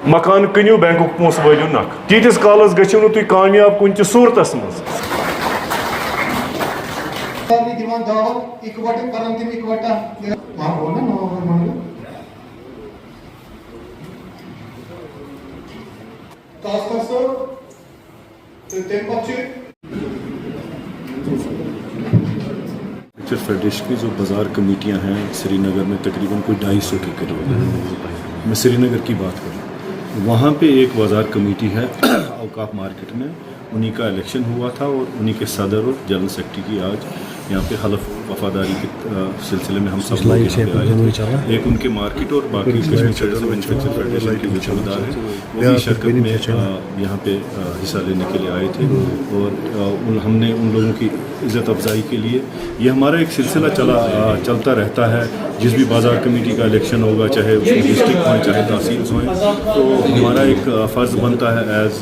मकान कनियो बैंक पोस वालियो नख तीतिस कालस गछिव नु तुई कामयाब कुन त सूरतस मज फेडरेशन की जो बाज़ार कमेटियां हैं श्रीनगर में तकरीबन कोई 250 के करीब है। मैं श्रीनगर की बात करूँ, वहाँ पे एक बाज़ार कमेटी है औकाफ मार्केट में, उन्हीं का इलेक्शन हुआ था और उन्हीं के सदर और जनरल सेक्रेटरी की आज यहाँ पे हलफ वफादारी के सिलसिले में हम सब लोग यहाँ पे आए थे। एक उनके मार्केट और बाकी कश्मीर ट्रेडर्स मैन्युफैक्चर फेडरेशन के जो ठेकेदार हैं वो भी शिरकत में यहाँ पे हिस्सा लेने के लिए आए थे और हमने उन लोगों की इज़्ज़त अफजाई के लिए ये हमारा एक सिलसिला चलता रहता है। जिस भी बाज़ार कमेटी का इलेक्शन होगा, चाहे उसमें डिस्ट्रिक्ट हों चाहे तहसील हों, तो हमारा एक फ़र्ज़ बनता है as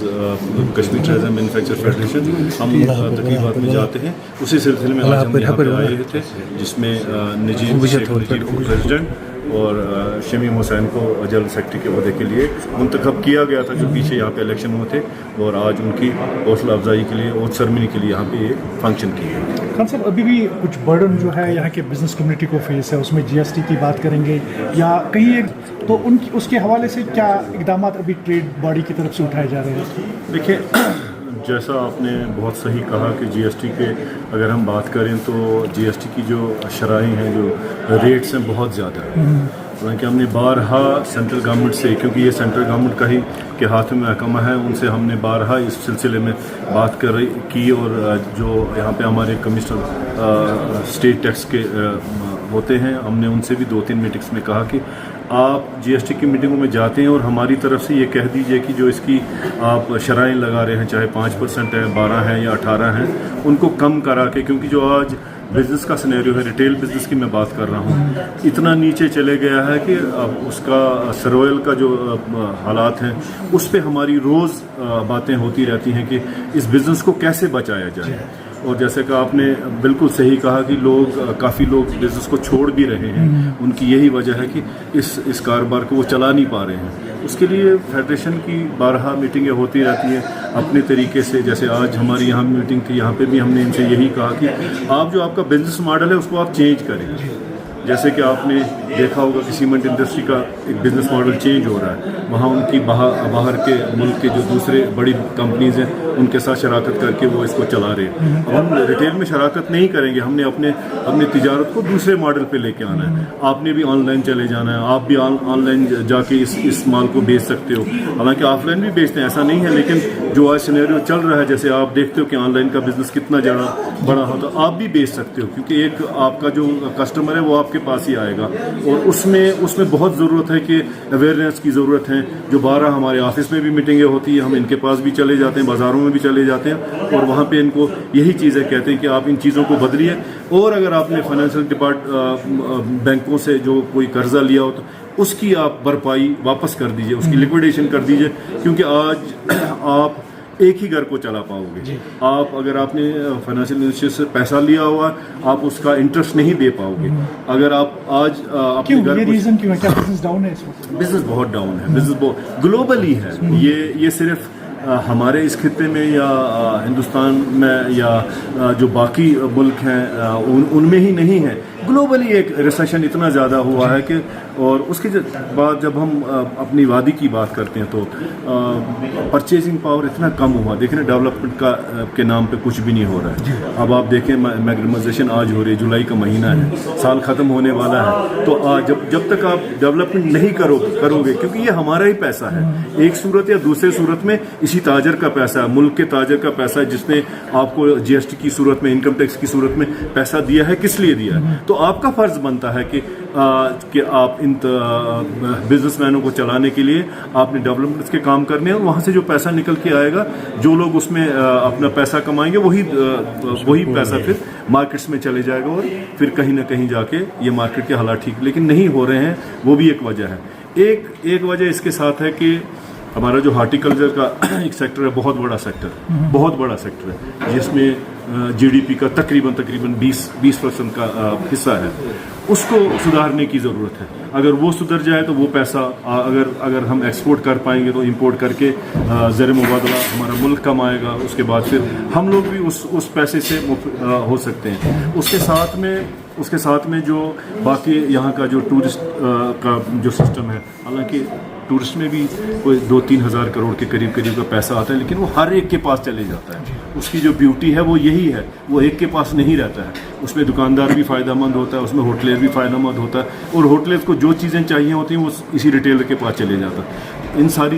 Kashmir traders manufacture federation हम तकरीबात में जाते हैं। उसी सिलसिले में आज हम यहाँ पे आए थे जिसमें नजीब शेख नजीब को प्रेसिडेंट और शमीम हुसैन को जनरल सेक्रेटरी के ओहदे के लिए मुंतखब किया गया था, जो पीछे यहाँ पे इलेक्शन हुए थे, और आज उनकी हौसला अफजाई के लिए और सरमनी के लिए यहाँ पे एक फंक्शन किया गया। खान साहब, अभी भी कुछ बर्डन जो है यहाँ के बिजनेस कम्युनिटी को फेस है, उसमें जीएसटी की बात करेंगे या कहीं एक, तो उनकी उसके हवाले से क्या इकदाम अभी ट्रेड बॉडी की तरफ से उठाए जा रहे हैं? देखिए, जैसा आपने बहुत सही कहा कि जीएसटी के अगर हम बात करें तो जीएसटी की जो शराइ हैं, जो रेट्स हैं, बहुत ज़्यादा है। हालांकि हमने बारहा सेंट्रल गवर्नमेंट से, क्योंकि ये सेंट्रल गवर्नमेंट का ही के हाथ में महकमा है, उनसे हमने बारहा इस सिलसिले में बात की और जो यहाँ पे हमारे कमिश्नर स्टेट टैक्स के होते हैं, हमने उनसे भी 2-3 मीटिंग्स में कहा कि आप जीएसटी की मीटिंगों में जाते हैं और हमारी तरफ से ये कह दीजिए कि जो इसकी आप शराइन लगा रहे हैं, चाहे 5% है, 12 है या 18 हैं, उनको कम करा के, क्योंकि जो आज बिज़नेस का सिनेरियो है, रिटेल बिज़नेस की मैं बात कर रहा हूँ, इतना नीचे चले गया है कि अब उसका सर्वाइवल का जो हालात हैं उस पर हमारी रोज़ बातें होती रहती हैं कि इस बिज़नेस को कैसे बचाया जाए। और जैसे कि आपने बिल्कुल सही कहा कि काफ़ी लोग बिज़नेस को छोड़ भी रहे हैं, उनकी यही वजह है कि इस कारोबार को वो चला नहीं पा रहे हैं। उसके लिए फेडरेशन की बारहा मीटिंगें होती रहती हैं अपने तरीके से। जैसे आज हमारी यहाँ मीटिंग थी, यहाँ पे भी हमने इनसे यही कहा कि आप जो आपका बिज़नेस मॉडल है उसको आप चेंज करें। जैसे कि आपने देखा होगा कि सीमेंट इंडस्ट्री का एक बिज़नेस मॉडल चेंज हो रहा है, वहाँ उनकी बाहर के मुल्क के जो दूसरे बड़ी कंपनीज़ हैं उनके साथ शराकत करके वो इसको चला रहे हैं। अब हम रिटेल में शराकत नहीं करेंगे, हमने अपने तिजारत को दूसरे मॉडल पे लेके आना है। आपने भी ऑनलाइन चले जाना है, आप भी ऑनलाइन जाके इस माल को बेच सकते हो। हालांकि ऑफलाइन भी बेचते हैं, ऐसा नहीं है, लेकिन जो आज सिनेरियो चल रहा है, जैसे आप देखते हो कि ऑनलाइन का बिज़नेस कितना बड़ा हो, तो आप भी बेच सकते हो, क्योंकि एक आपका जो कस्टमर है वो आपके पास ही आएगा। और उसमें बहुत ज़रूरत है कि अवेयरनेस की ज़रूरत है। जो 12 हमारे ऑफिस में भी मीटिंगें होती है, हम इनके पास भी चले जाते हैं, बाज़ारों में भी चले जाते हैं, और वहाँ पे इनको यही चीज़ें कहते हैं कि आप इन चीज़ों को बदलिए। और अगर आपने फाइनेंशियल बैंकों से जो कोई कर्जा लिया हो तो उसकी आप भरपाई वापस कर दीजिए, उसकी लिक्विडेशन कर दीजिए, क्योंकि आज आप एक ही घर को चला पाओगे। आप अगर आपने फाइनेंशियल इंस्टीट्यूट से पैसा लिया हुआ, आप उसका इंटरेस्ट नहीं दे पाओगे। अगर आप आज अपने घर ये रीजन क्यों है? क्या बिजनेस डाउन है इस वक्त? बिजनेस बहुत डाउन है, बिजनेस बहुत ग्लोबली है। ये सिर्फ हमारे इस खित्ते में या हिंदुस्तान में या जो बाकी मुल्क हैं उनमें ही नहीं है, ग्लोबली एक रिसेशन इतना ज़्यादा हुआ है कि, और उसके बाद जब हम अपनी वादी की बात करते हैं तो परचेजिंग पावर इतना कम हुआ। देखें ना, डेवलपमेंट के नाम पे कुछ भी नहीं हो रहा है। अब आप देखें मैग्नीमाइजेशन आज हो रही है, जुलाई का महीना है, साल ख़त्म होने वाला है, तो जब तक आप डेवलपमेंट नहीं करोगे, क्योंकि ये हमारा ही पैसा है, एक सूरत या दूसरे सूरत में इसी ताजर का पैसा है, मुल्क के ताजर का पैसा है, जिसने आपको जीएसटी की सूरत में, इनकम टैक्स की सूरत में पैसा दिया है, किस लिए दिया है। तो आपका फ़र्ज़ बनता है कि आप इन बिजनेसमैनों को चलाने के लिए आपने डेवलपमेंट के काम करने हैं, और वहाँ से जो पैसा निकल के आएगा, जो लोग उसमें अपना पैसा कमाएंगे, वही पैसा फिर मार्केट्स में चले जाएगा, और फिर कहीं ना कहीं जाके ये मार्केट के हालात ठीक लेकिन नहीं हो रहे हैं। वो भी एक वजह है। एक वजह इसके साथ है कि हमारा जो हार्टिकल्चर का एक सेक्टर है, बहुत बड़ा सेक्टर है, जिसमें जीडीपी का तकरीबन 20% का हिस्सा है, उसको सुधारने की ज़रूरत है। अगर वो सुधर जाए तो वो पैसा अगर हम एक्सपोर्ट कर पाएंगे तो इंपोर्ट करके ज़र मुबादला हमारा मुल्क कमाएगा, उसके बाद फिर हम लोग भी उस पैसे से हो सकते हैं। उसके साथ में जो बाकी यहाँ का जो टूरिस्ट का जो सिस्टम है, हालांकि टूरिस्ट में भी कोई 2-3 हज़ार करोड़ के करीब का पैसा आता है, लेकिन वो हर एक के पास चले जाता है। उसकी जो ब्यूटी है वो यही है, वो एक के पास नहीं रहता है। उसमें दुकानदार भी फ़ायदेमंद होता है, उसमें होटलियर भी फ़ायदेमंद होता है, और होटलियर को जो चीज़ें चाहिए होती हैं वो इसी रिटेलर के पास चले जाता है। इन सारी